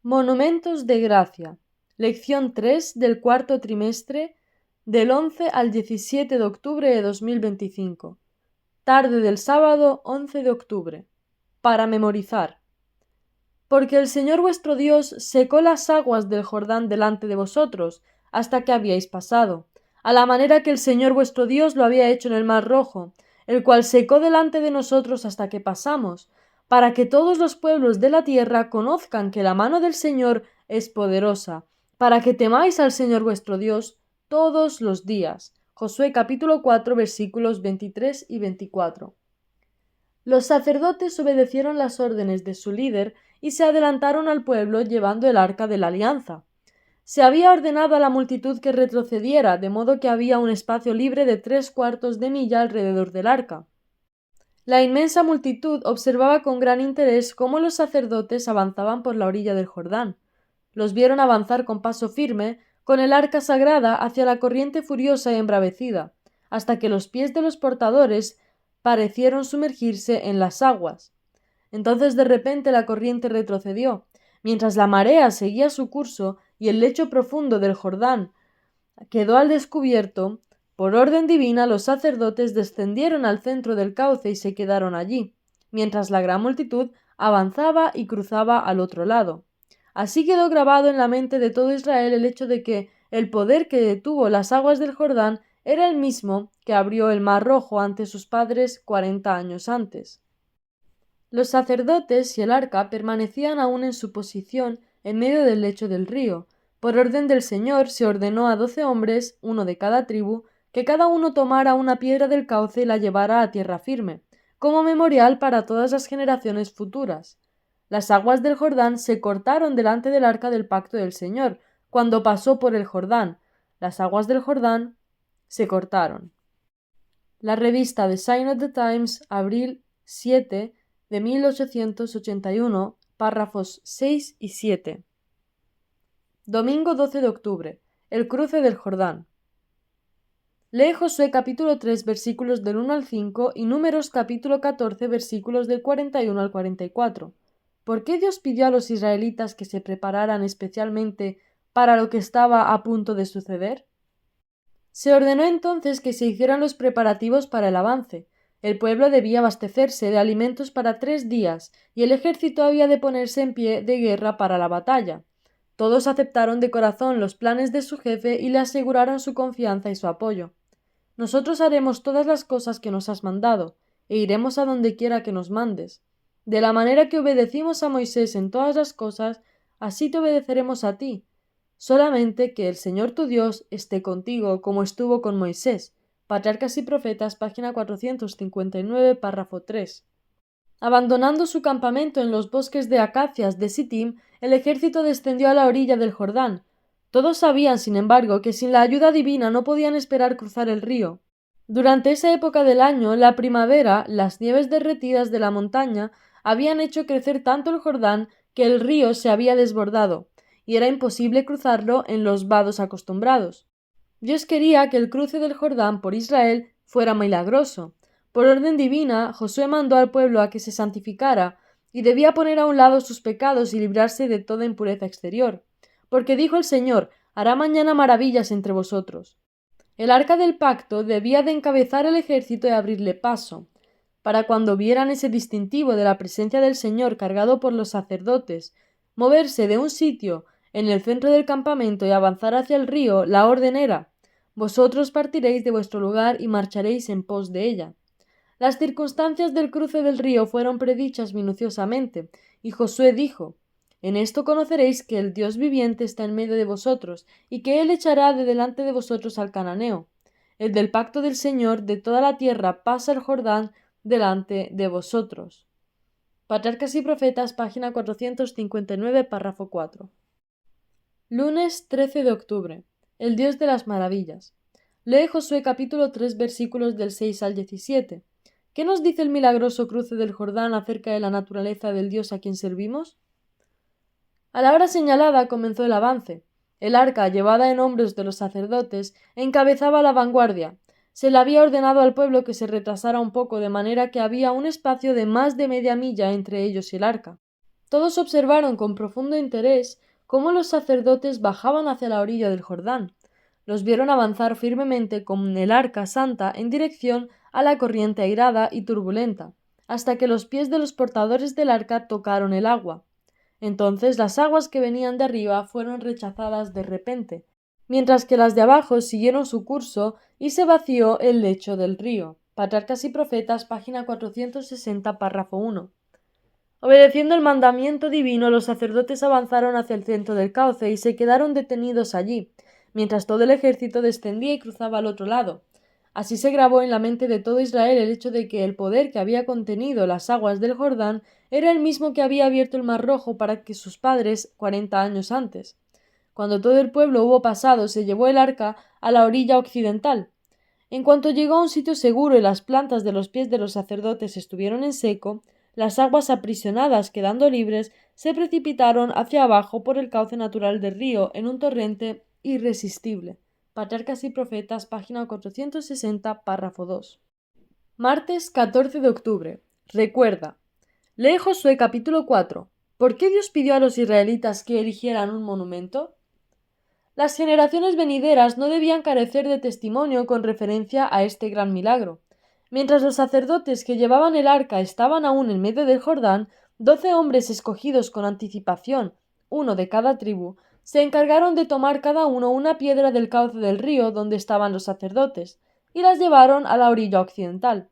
Monumentos de Gracia. Lección 3 del cuarto trimestre del 11 al 17 de octubre de 2025. Tarde del sábado 11 de octubre. Para memorizar. Porque el Señor vuestro Dios secó las aguas del Jordán delante de vosotros, hasta que habíais pasado, a la manera que el Señor vuestro Dios lo había hecho en el mar Rojo, el cual secó delante de nosotros hasta que pasamos, para que todos los pueblos de la tierra conozcan que la mano del Señor es poderosa, para que temáis al Señor vuestro Dios todos los días. Josué capítulo 4 versículos 23 y 24. Los sacerdotes obedecieron las órdenes de su líder y se adelantaron al pueblo llevando el arca de la alianza. Se había ordenado a la multitud que retrocediera, de modo que había un espacio libre de 3/4 de milla alrededor del arca. La inmensa multitud observaba con gran interés cómo los sacerdotes avanzaban por la orilla del Jordán. Los vieron avanzar con paso firme, con el arca sagrada hacia la corriente furiosa y embravecida, hasta que los pies de los portadores parecieron sumergirse en las aguas. Entonces de repente la corriente retrocedió, mientras la marea seguía su curso y el lecho profundo del Jordán quedó al descubierto. Por orden divina los sacerdotes descendieron al centro del cauce y se quedaron allí, mientras la gran multitud avanzaba y cruzaba al otro lado. Así quedó grabado en la mente de todo Israel el hecho de que el poder que detuvo las aguas del Jordán era el mismo que abrió el mar Rojo ante sus padres 40 años antes. Los sacerdotes y el arca permanecían aún en su posición en medio del lecho del río. Por orden del Señor se ordenó a 12 hombres, uno de cada tribu, que cada uno tomara una piedra del cauce y la llevara a tierra firme, como memorial para todas las generaciones futuras. Las aguas del Jordán se cortaron delante del arca del pacto del Señor, cuando pasó por el Jordán. Las aguas del Jordán se cortaron. La revista The Sign of the Times, abril 7 de 1881, párrafos 6 y 7. Domingo 12 de octubre. El cruce del Jordán. Lee Josué capítulo 3 versículos del 1 al 5 y Números capítulo 14 versículos del 41 al 44. ¿Por qué Dios pidió a los israelitas que se prepararan especialmente para lo que estaba a punto de suceder? Se ordenó entonces que se hicieran los preparativos para el avance. El pueblo debía abastecerse de alimentos para 3 días y el ejército había de ponerse en pie de guerra para la batalla. Todos aceptaron de corazón los planes de su jefe y le aseguraron su confianza y su apoyo. Nosotros haremos todas las cosas que nos has mandado, e iremos a donde quiera que nos mandes. De la manera que obedecimos a Moisés en todas las cosas, así te obedeceremos a ti. Solamente que el Señor tu Dios esté contigo como estuvo con Moisés. Patriarcas y Profetas, página 459, párrafo 3. Abandonando su campamento en los bosques de acacias de Sittim, el ejército descendió a la orilla del Jordán. Todos sabían, sin embargo, que sin la ayuda divina no podían esperar cruzar el río. Durante esa época del año, la primavera, las nieves derretidas de la montaña habían hecho crecer tanto el Jordán que el río se había desbordado, y era imposible cruzarlo en los vados acostumbrados. Dios quería que el cruce del Jordán por Israel fuera milagroso. Por orden divina, Josué mandó al pueblo a que se santificara, y debía poner a un lado sus pecados y librarse de toda impureza exterior. Porque dijo el Señor: hará mañana maravillas entre vosotros. El arca del pacto debía de encabezar el ejército y abrirle paso. Para cuando vieran ese distintivo de la presencia del Señor cargado por los sacerdotes, moverse de un sitio en el centro del campamento y avanzar hacia el río, la orden era: vosotros partiréis de vuestro lugar y marcharéis en pos de ella. Las circunstancias del cruce del río fueron predichas minuciosamente, y Josué dijo: en esto conoceréis que el Dios viviente está en medio de vosotros, y que él echará de delante de vosotros al cananeo. El del pacto del Señor de toda la tierra pasa el Jordán delante de vosotros. Patriarcas y Profetas, página 459, párrafo 4. Lunes 13 de octubre. El Dios de las maravillas. Lee Josué capítulo 3 versículos del 6 al 17. ¿Qué nos dice el milagroso cruce del Jordán acerca de la naturaleza del Dios a quien servimos? A la hora señalada comenzó el avance. El arca, llevada en hombros de los sacerdotes, encabezaba la vanguardia. Se le había ordenado al pueblo que se retrasara un poco, de manera que había un espacio de más de media milla entre ellos y el arca. Todos observaron con profundo interés cómo los sacerdotes bajaban hacia la orilla del Jordán. Los vieron avanzar firmemente con el arca santa en dirección a la corriente airada y turbulenta, hasta que los pies de los portadores del arca tocaron el agua. Entonces las aguas que venían de arriba fueron rechazadas de repente, mientras que las de abajo siguieron su curso y se vació el lecho del río. Patriarcas y Profetas, página 460, párrafo 1. Obedeciendo el mandamiento divino, los sacerdotes avanzaron hacia el centro del cauce y se quedaron detenidos allí, mientras todo el ejército descendía y cruzaba al otro lado. Así se grabó en la mente de todo Israel el hecho de que el poder que había contenido las aguas del Jordán era el mismo que había abierto el Mar Rojo para que sus padres 40 años antes. Cuando todo el pueblo hubo pasado, se llevó el arca a la orilla occidental. En cuanto llegó a un sitio seguro y las plantas de los pies de los sacerdotes estuvieron en seco, las aguas aprisionadas, quedando libres, se precipitaron hacia abajo por el cauce natural del río en un torrente irresistible. Patriarcas y Profetas, página 460, párrafo 2. Martes 14 de octubre. Recuerda. Lee Josué capítulo 4. ¿Por qué Dios pidió a los israelitas que erigieran un monumento? Las generaciones venideras no debían carecer de testimonio con referencia a este gran milagro. Mientras los sacerdotes que llevaban el arca estaban aún en medio del Jordán, 12 hombres escogidos con anticipación, uno de cada tribu, se encargaron de tomar cada uno una piedra del cauce del río donde estaban los sacerdotes, y las llevaron a la orilla occidental.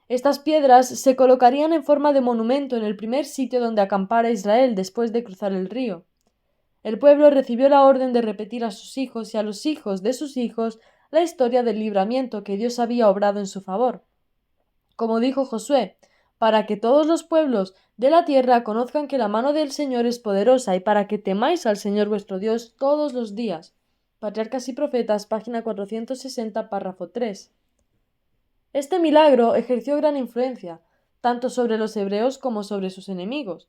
Estas piedras se colocarían en forma de monumento en el primer sitio donde acampara Israel después de cruzar el río. El pueblo recibió la orden de repetir a sus hijos y a los hijos de sus hijos la historia del libramiento que Dios había obrado en su favor. Como dijo Josué, para que todos los pueblos de la tierra conozcan que la mano del Señor es poderosa y para que temáis al Señor vuestro Dios todos los días. Patriarcas y Profetas, página 460, párrafo 3. Este milagro ejerció gran influencia, tanto sobre los hebreos como sobre sus enemigos.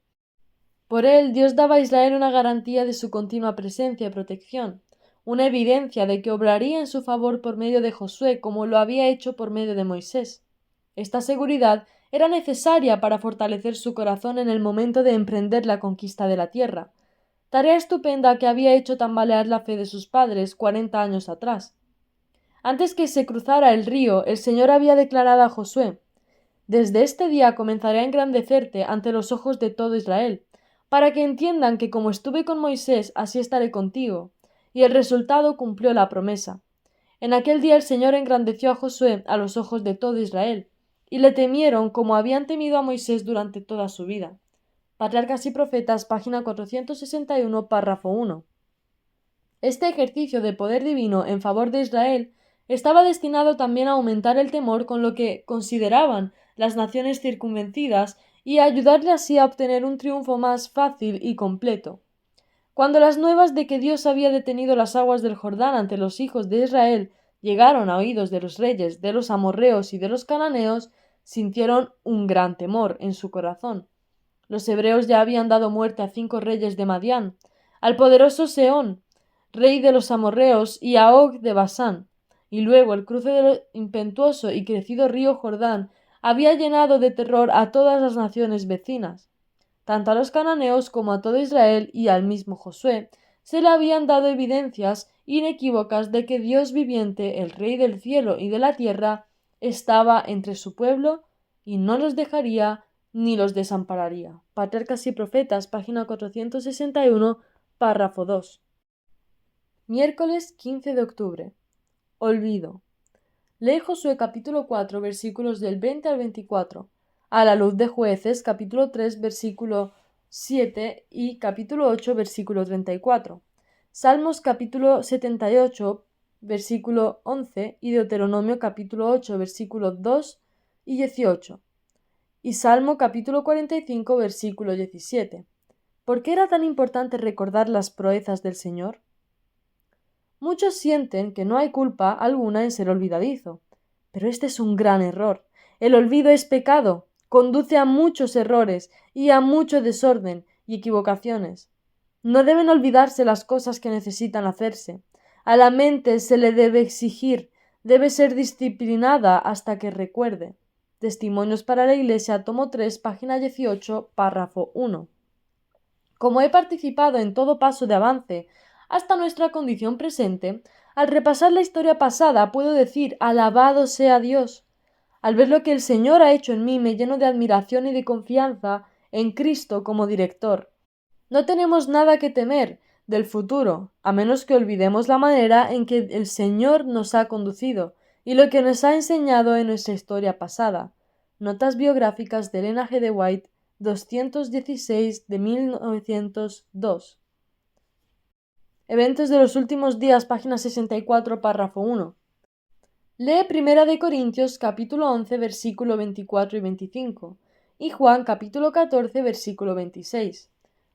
Por él, Dios daba a Israel una garantía de su continua presencia y protección, una evidencia de que obraría en su favor por medio de Josué como lo había hecho por medio de Moisés. Esta seguridad era necesaria para fortalecer su corazón en el momento de emprender la conquista de la tierra, tarea estupenda que había hecho tambalear la fe de sus padres 40 años atrás. Antes que se cruzara el río, el Señor había declarado a Josué: «Desde este día comenzaré a engrandecerte ante los ojos de todo Israel, para que entiendan que como estuve con Moisés, así estaré contigo». Y el resultado cumplió la promesa. En aquel día el Señor engrandeció a Josué a los ojos de todo Israel, y le temieron como habían temido a Moisés durante toda su vida. Patriarcas y Profetas, página 461, párrafo 1. Este ejercicio de poder divino en favor de Israel estaba destinado también a aumentar el temor con lo que consideraban las naciones circunvencidas y a ayudarle así a obtener un triunfo más fácil y completo. Cuando las nuevas de que Dios había detenido las aguas del Jordán ante los hijos de Israel llegaron a oídos de los reyes, de los amorreos y de los cananeos, sintieron un gran temor en su corazón. Los hebreos ya habían dado muerte a 5 reyes de Madián, al poderoso Seón, rey de los amorreos, y a Og de Basán, y luego el cruce del impetuoso y crecido río Jordán había llenado de terror a todas las naciones vecinas. Tanto a los cananeos como a todo Israel y al mismo Josué se le habían dado evidencias inequívocas de que Dios viviente, el Rey del cielo y de la tierra, estaba entre su pueblo y no los dejaría ni los desampararía. Patriarcas y Profetas, página 461, párrafo 2. Miércoles 15 de octubre. Olvido. Lee Josué capítulo 4, versículos del 20 al 24. A la luz de Jueces, capítulo 3, versículo 7 y capítulo 8, versículo 34. Salmos capítulo 78, versículo 11 y Deuteronomio capítulo 8, versículos 2 y 18. Y Salmo capítulo 45, versículo 17. ¿Por qué era tan importante recordar las proezas del Señor? Muchos sienten que no hay culpa alguna en ser olvidadizo, pero este es un gran error. El olvido es pecado, conduce a muchos errores y a mucho desorden y equivocaciones. No deben olvidarse las cosas que necesitan hacerse. A la mente se le debe exigir, debe ser disciplinada hasta que recuerde. Testimonios para la Iglesia, tomo 3, página 18, párrafo 1. Como he participado en todo paso de avance hasta nuestra condición presente, al repasar la historia pasada puedo decir alabado sea Dios. Al ver lo que el Señor ha hecho en mí me lleno de admiración y de confianza en Cristo como director. No tenemos nada que temer del futuro, a menos que olvidemos la manera en que el Señor nos ha conducido y lo que nos ha enseñado en nuestra historia pasada. Notas biográficas de Elena G. de White, 216 de 1902. Eventos de los últimos días, página 64, párrafo 1. Lee 1 Corintios capítulo 11, versículo 24 y 25, y Juan capítulo 14, versículo 26.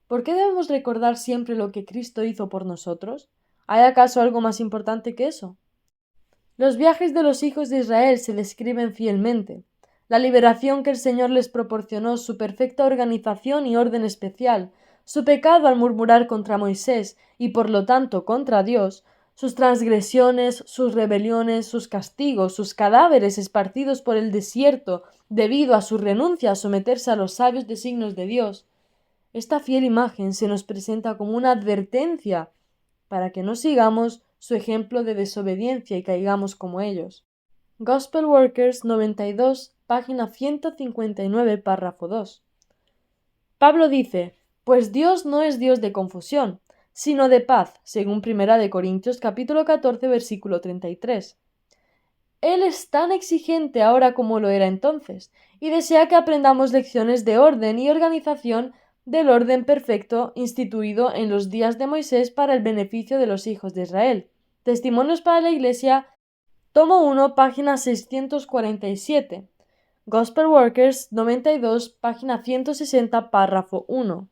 ¿Por qué debemos recordar siempre lo que Cristo hizo por nosotros? ¿Hay acaso algo más importante que eso? Los viajes de los hijos de Israel se describen fielmente. La liberación que el Señor les proporcionó, su perfecta organización y orden especial, su pecado al murmurar contra Moisés y por lo tanto contra Dios, sus transgresiones, sus rebeliones, sus castigos, sus cadáveres esparcidos por el desierto debido a su renuncia a someterse a los sabios designios de Dios. Esta fiel imagen se nos presenta como una advertencia para que no sigamos su ejemplo de desobediencia y caigamos como ellos. Gospel Workers 92, página 159, párrafo 2. Pablo dice, pues Dios no es Dios de confusión, sino de paz, según 1 Corintios capítulo 14, versículo 33. Él es tan exigente ahora como lo era entonces, y desea que aprendamos lecciones de orden y organización del orden perfecto instituido en los días de Moisés para el beneficio de los hijos de Israel. Testimonios para la Iglesia, tomo 1, página 647. Gospel Workers 92, página 160, párrafo 1.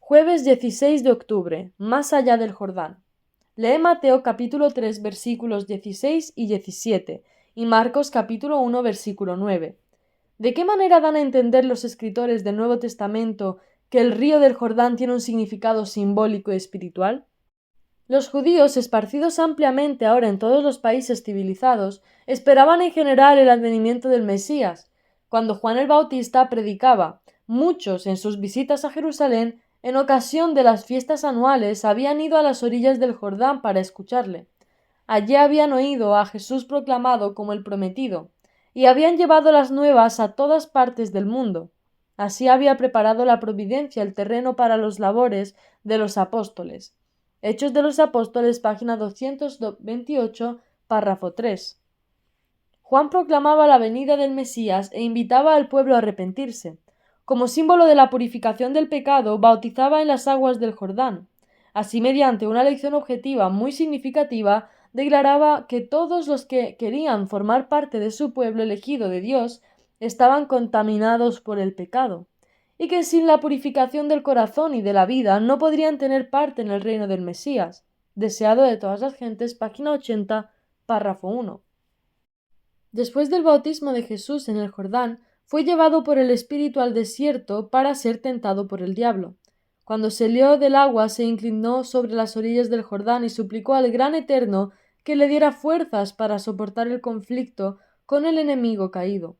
Jueves 16 de octubre, más allá del Jordán. Lee Mateo capítulo 3, versículos 16 y 17, y Marcos capítulo 1, versículo 9. ¿De qué manera dan a entender los escritores del Nuevo Testamento que el río del Jordán tiene un significado simbólico y espiritual? Los judíos, esparcidos ampliamente ahora en todos los países civilizados, esperaban en general el advenimiento del Mesías. Cuando Juan el Bautista predicaba, muchos en sus visitas a Jerusalén, en ocasión de las fiestas anuales, habían ido a las orillas del Jordán para escucharle. Allí habían oído a Jesús proclamado como el prometido, y habían llevado las nuevas a todas partes del mundo. Así había preparado la providencia el terreno para los labores de los apóstoles. Hechos de los Apóstoles, página 228, párrafo 3. Juan proclamaba la venida del Mesías e invitaba al pueblo a arrepentirse. Como símbolo de la purificación del pecado, bautizaba en las aguas del Jordán. Así, mediante una lección objetiva muy significativa, declaraba que todos los que querían formar parte de su pueblo elegido de Dios estaban contaminados por el pecado, y que sin la purificación del corazón y de la vida no podrían tener parte en el reino del Mesías, deseado de todas las gentes, página 80, párrafo 1. Después del bautismo de Jesús en el Jordán, fue llevado por el Espíritu al desierto para ser tentado por el diablo. Cuando salió del agua, se inclinó sobre las orillas del Jordán y suplicó al Gran Eterno que le diera fuerzas para soportar el conflicto con el enemigo caído.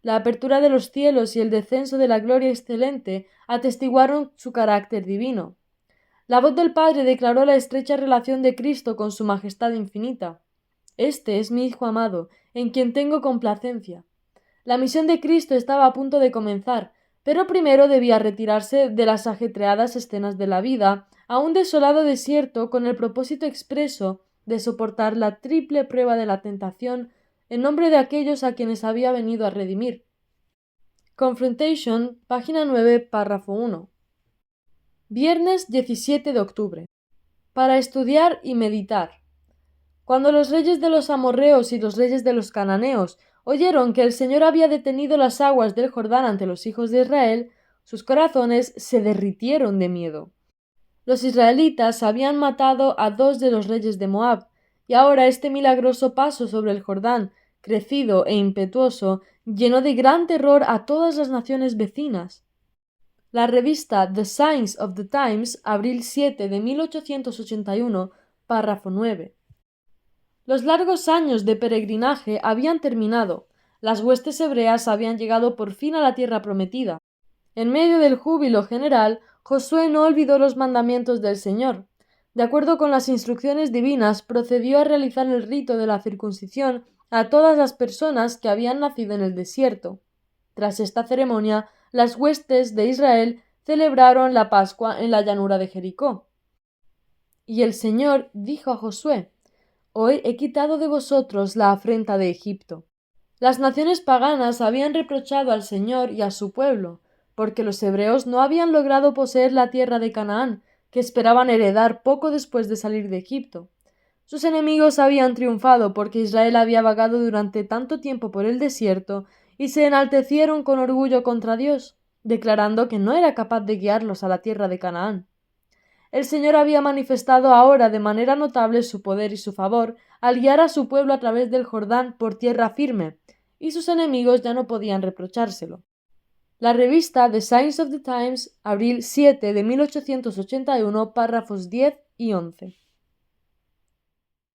La apertura de los cielos y el descenso de la gloria excelente atestiguaron su carácter divino. La voz del Padre declaró la estrecha relación de Cristo con su majestad infinita. Este es mi Hijo amado, en quien tengo complacencia. La misión de Cristo estaba a punto de comenzar, pero primero debía retirarse de las ajetreadas escenas de la vida a un desolado desierto con el propósito expreso de soportar la triple prueba de la tentación en nombre de aquellos a quienes había venido a redimir. Confrontation, página 9, párrafo 1. Viernes 17 de octubre. Para estudiar y meditar. Cuando los reyes de los amorreos y los reyes de los cananeos oyeron que el Señor había detenido las aguas del Jordán ante los hijos de Israel, sus corazones se derritieron de miedo. Los israelitas habían matado a 2 de los reyes de Moab, y ahora este milagroso paso sobre el Jordán, crecido e impetuoso, llenó de gran terror a todas las naciones vecinas. La revista The Signs of the Times, abril 7 de 1881, párrafo 9. Los largos años de peregrinaje habían terminado. Las huestes hebreas habían llegado por fin a la tierra prometida. En medio del júbilo general, Josué no olvidó los mandamientos del Señor. De acuerdo con las instrucciones divinas, procedió a realizar el rito de la circuncisión a todas las personas que habían nacido en el desierto. Tras esta ceremonia, las huestes de Israel celebraron la Pascua en la llanura de Jericó. Y el Señor dijo a Josué: Hoy he quitado de vosotros la afrenta de Egipto. Las naciones paganas habían reprochado al Señor y a su pueblo, porque los hebreos no habían logrado poseer la tierra de Canaán, que esperaban heredar poco después de salir de Egipto. Sus enemigos habían triunfado porque Israel había vagado durante tanto tiempo por el desierto y se enaltecieron con orgullo contra Dios, declarando que no era capaz de guiarlos a la tierra de Canaán. El Señor había manifestado ahora de manera notable su poder y su favor al guiar a su pueblo a través del Jordán por tierra firme, y sus enemigos ya no podían reprochárselo. La revista The Signs of the Times, abril 7 de 1881, párrafos 10 y 11.